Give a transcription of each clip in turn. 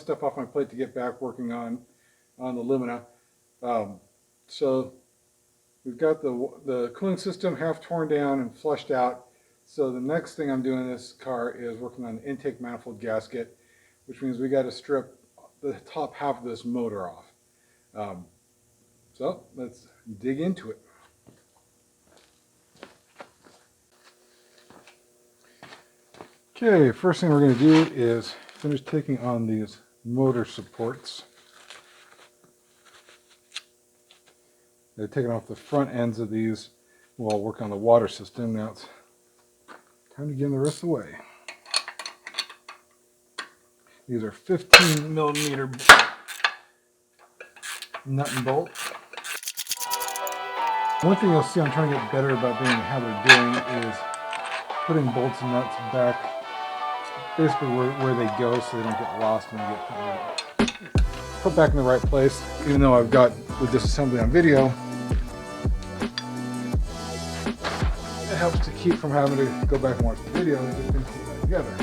stuff off my plate to get back working on the Lumina. So we've got the cooling system half torn down and flushed out. So the next thing I'm doing in this car is working on the intake manifold gasket, which means we got to strip the top half of this motor off. So let's dig into it. Okay, first thing we're going to do is finish taking on these motor supports. They're taking off the front ends of these while working on the water system. Now it's time to get them the rest of the way. These are 15 millimeter nut and bolt. One thing you'll see I'm trying to get better about being in the habit of doing is putting bolts and nuts back basically where they go so they don't get lost when they get put back in the right place. Even though I've got the disassembly on video, it helps to keep from having to go back and watch the video and get things put back together.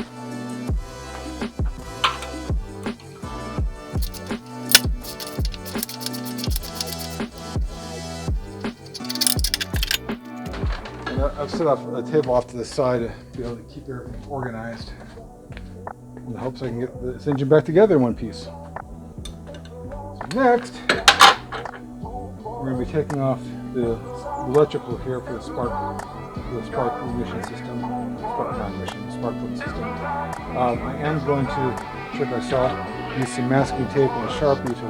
And I've set up a table off to the side to be able to keep everything organized in hopes I can get this engine back together in one piece. So next, we're going to be taking off the electrical here for the spark ignition system, spark plug system. I am going to, check myself, use some masking tape and a Sharpie to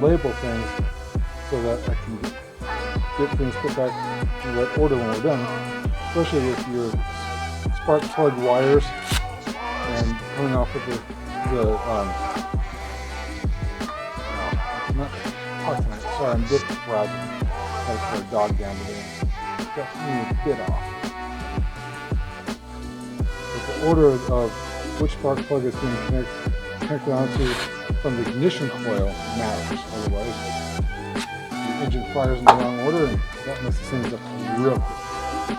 label things so that I can get things put back in the right order when we're done, especially with your spark plug wires and coming off with I'm not talking tonight. Sorry, I'm a bit frazzled. Got to put a dog down today. Got me a bit off. But the order of which spark plug is being connected onto from the ignition coil matters. Otherwise, the engine fires in the wrong order and that messes things up real quick.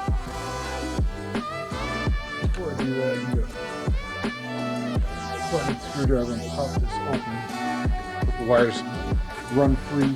Before I do that, I'm going to button screwdriver and pop this open. Let the wires run free.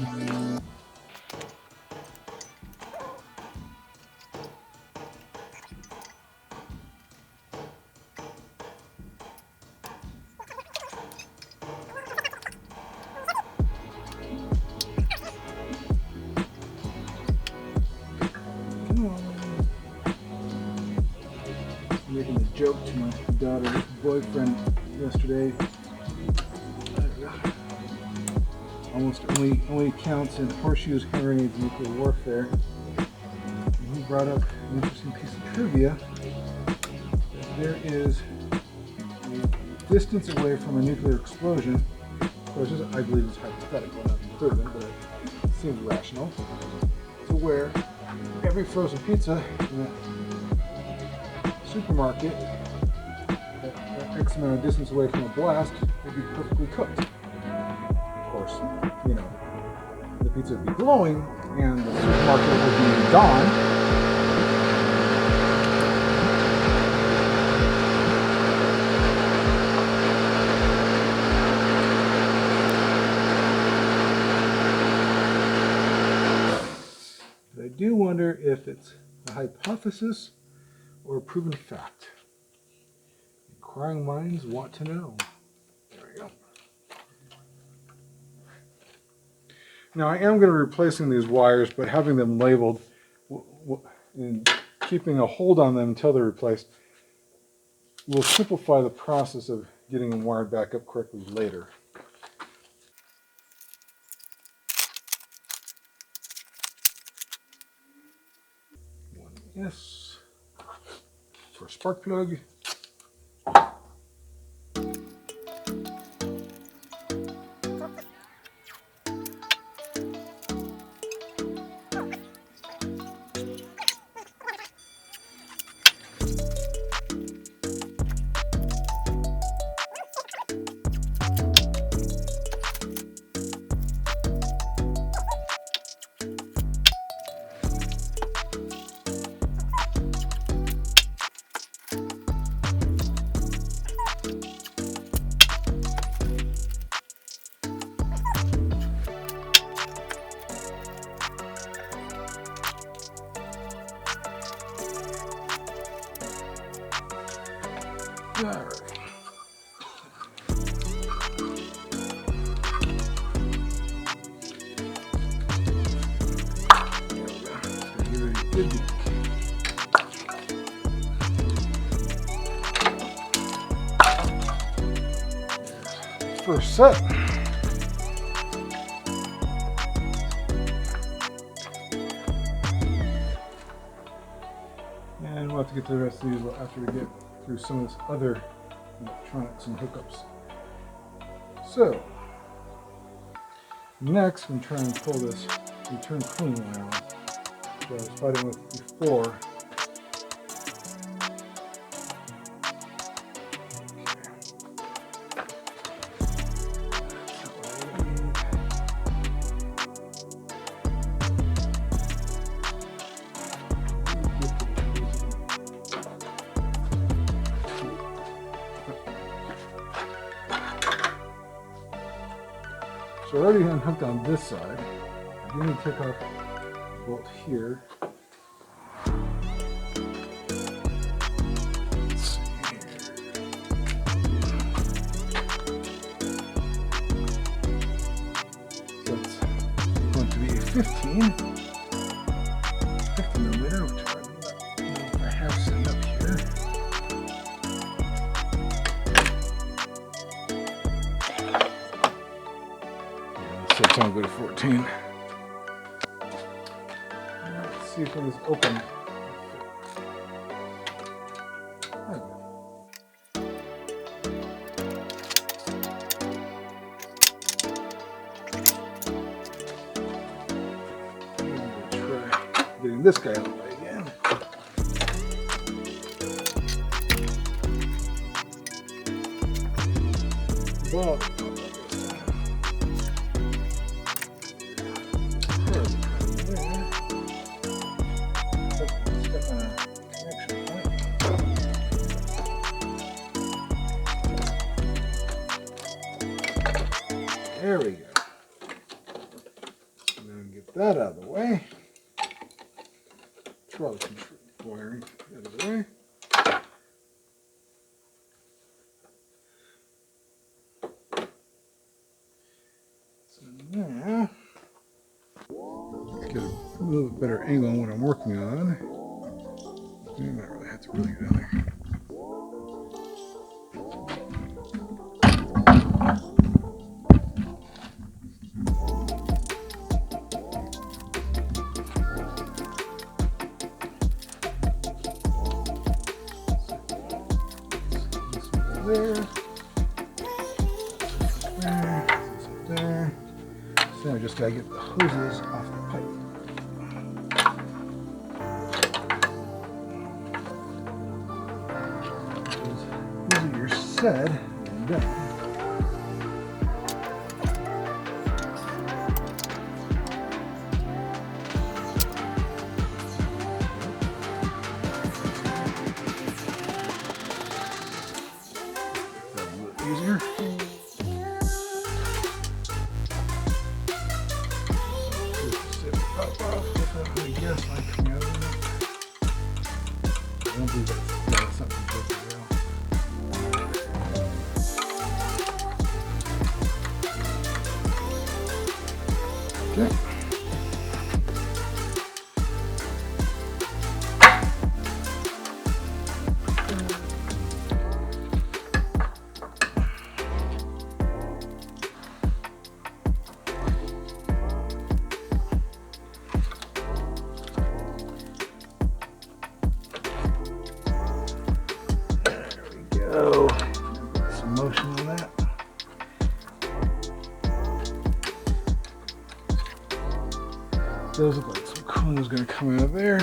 Making a joke to my daughter's boyfriend yesterday. Almost only counts in horseshoes, grenades, nuclear warfare. And he brought up an interesting piece of trivia. There is a distance away from a nuclear explosion, which is, I believe is hypothetical, not proven, but it seems rational, to where every frozen pizza in a supermarket at X amount of distance away from a blast would be perfectly cooked. Of course, you know, the pizza would be glowing and the supermarket would be gone. But I do wonder if it's a hypothesis or a proven fact. Inquiring minds want to know. There we go. Now I am going to be replacing these wires, but having them labeled and keeping a hold on them until they're replaced will simplify the process of getting them wired back up correctly later. One S for spark plug. set. And we'll have to get to the rest of these after we get through some of this other electronics and hookups. So, next we try and pull this return cooling line on that I was fighting with before. So I already unhooked on this side. I do need to take off the bolt here. Let's see here. So it's going to be a 15 millimeter, which I have set up here. So it's only good at 14. Let's see if it is open. Try getting this guy out of the way again. Well, there we go. And then get that out of the way. Draw the control wiring out of the way. So now, let's get a little bit better angle on what I'm working on. You might really have to really get down there. There. So I just gotta get the hoses off the pipe. These are your said and done. Easier. I guess like coming out of it. I don't believe that's something to okay. Some motion on that. Does look like some cooling is going to come out of there.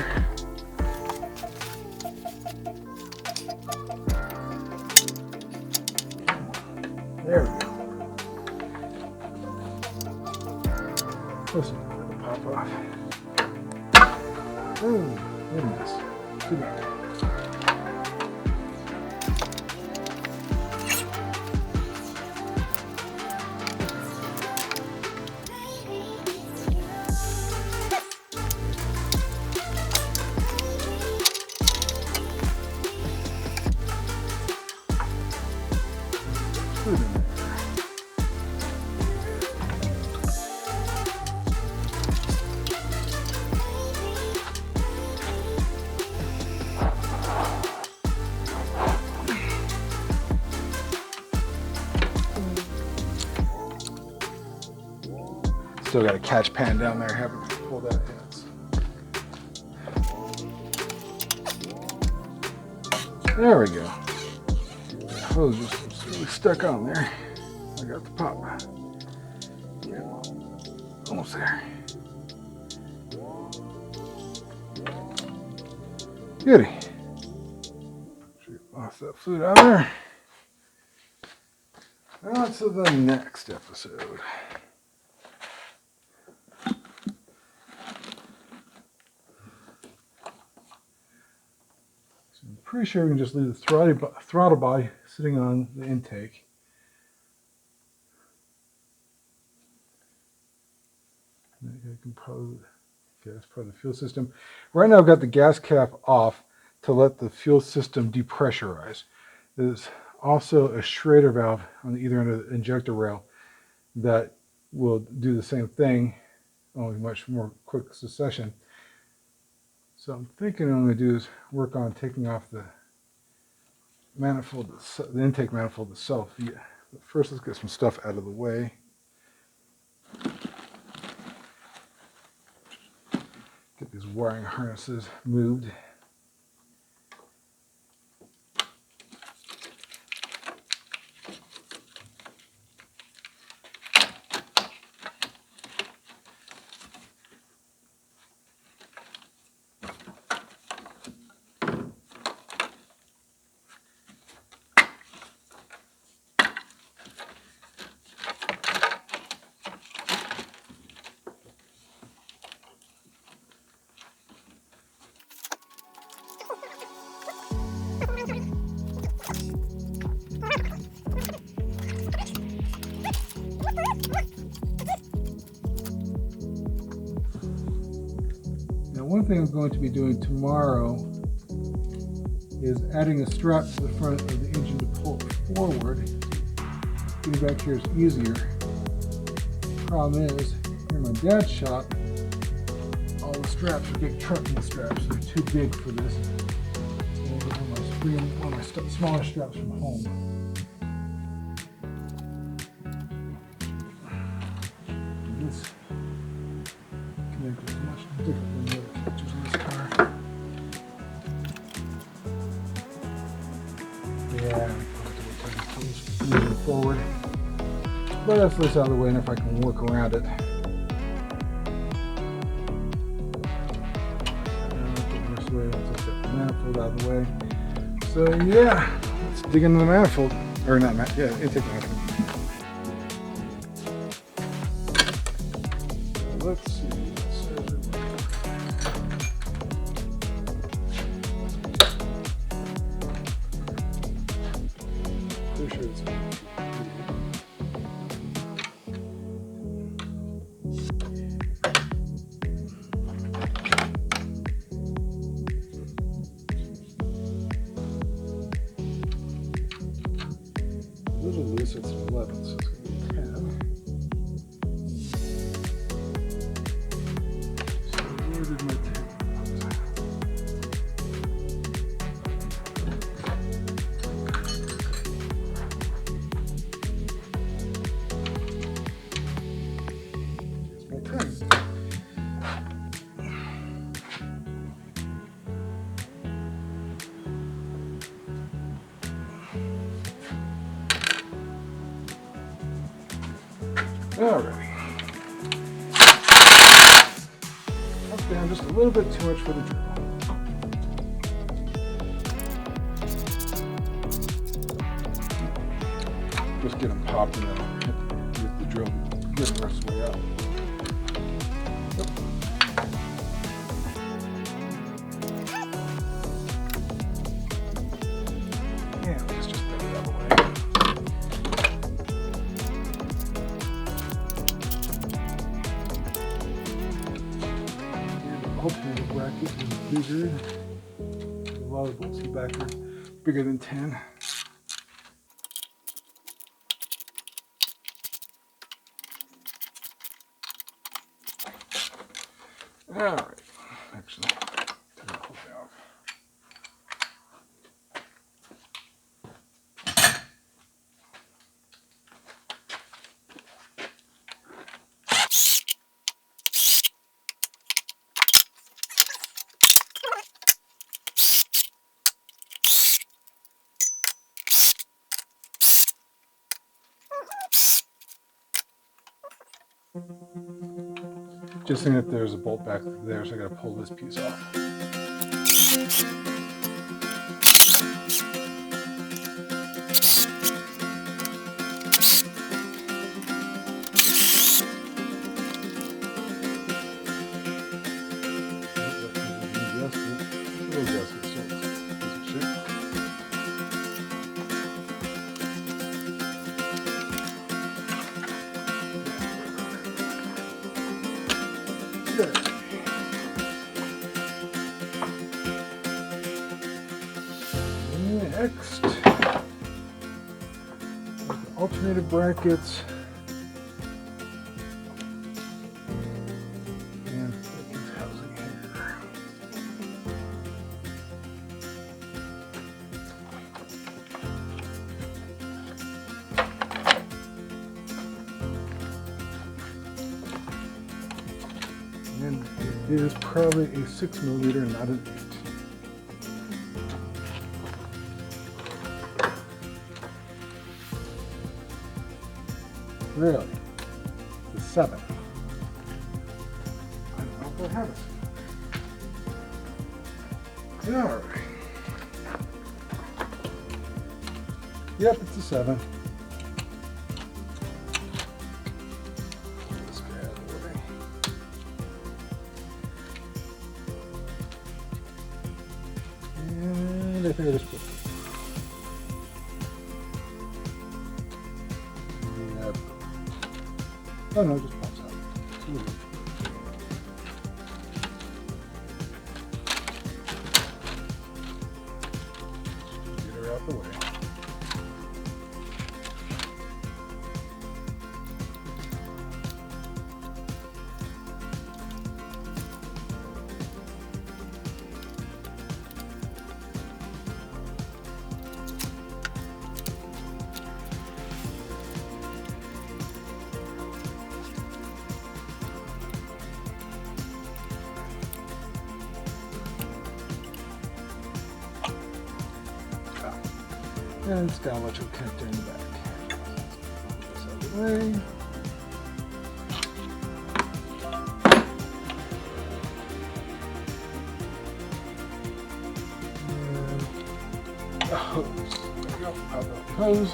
There we go. Listen, it'll pop off. Oh, what a mess. Too bad. still got a catch pan down there, haven't pulled that yet. There we go. The hose just really stuck on there. I got the pop. Yeah, almost there. Goody. Lost that fluid out of there. On to the next episode. I'm pretty sure we can just leave the throttle body sitting on the intake. I can probably, okay, that's part of the fuel system. Right now I've got the gas cap off to let the fuel system depressurize. There's also a Schrader valve on either end of the injector rail that will do the same thing, only much more quick succession. So I'm thinking what I'm going to do is work on taking off the manifold, the intake manifold itself. Yeah. But first, let's get some stuff out of the way. Get these wiring harnesses moved. One thing I'm going to be doing tomorrow is adding a strap to the front of the engine to pull it forward. Getting back here is easier. Problem is, here in my dad's shop, all the straps are big trucking straps. They're too big for this. So I'll get one of my smaller straps from home. This connector is much different than the other connectors in this car. Yeah, moving forward. But that's this out of the way, and if I can work around it. This way, let's get the manifold out of the way. So yeah, let's dig into the manifold. Or not, intake manifold. Let's see. Pretty sure it's a little loose. It's 11, so it's going to be 10. So where did my tape go? Here's my 10. Alright. Up down just a little bit too much for the drill. Just get them popped and then with the drill, get the rest of the way out. Yep. Yeah, let's just get it out of the way. Alternator bracket is bigger. A lot of bolts back are bigger than 10. Alright, actually, take that whole thing off. Just seeing that there's a bolt back there, so I gotta pull this piece off. Next, the alternator brackets and housing here. And it is probably a 6mm, not an 8. Really? The 7. I don't know if I have it. Alright. Yep, it's a 7. This guy out of the way. And I think I just put it. Oh no, it just pops out. Get her out the way. And it's got electrical connector in the back. This out of the way. And the hose. There we go. Out the hose.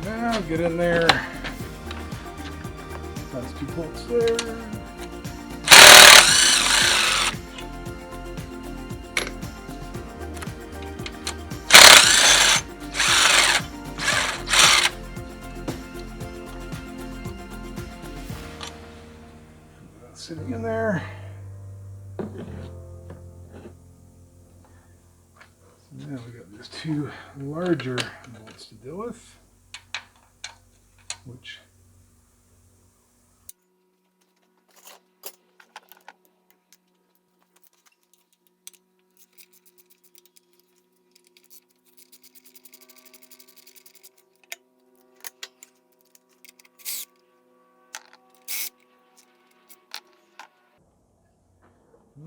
Now get in there. That's 2 bolts there. Sitting in there. So now we got these 2 larger bolts to deal with, which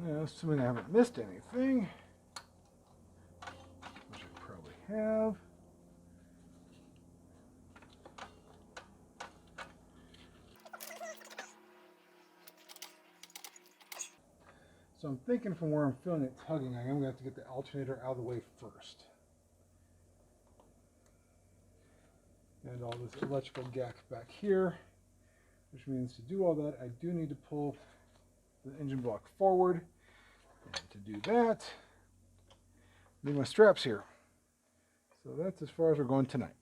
now, assuming I haven't missed anything, which I probably have. So I'm thinking from where I'm feeling it tugging, I am going to have to get the alternator out of the way first. And all this electrical gack back here, which means to do all that, I do need to pull the engine block forward. And to do that, I need my straps here. So that's as far as we're going tonight.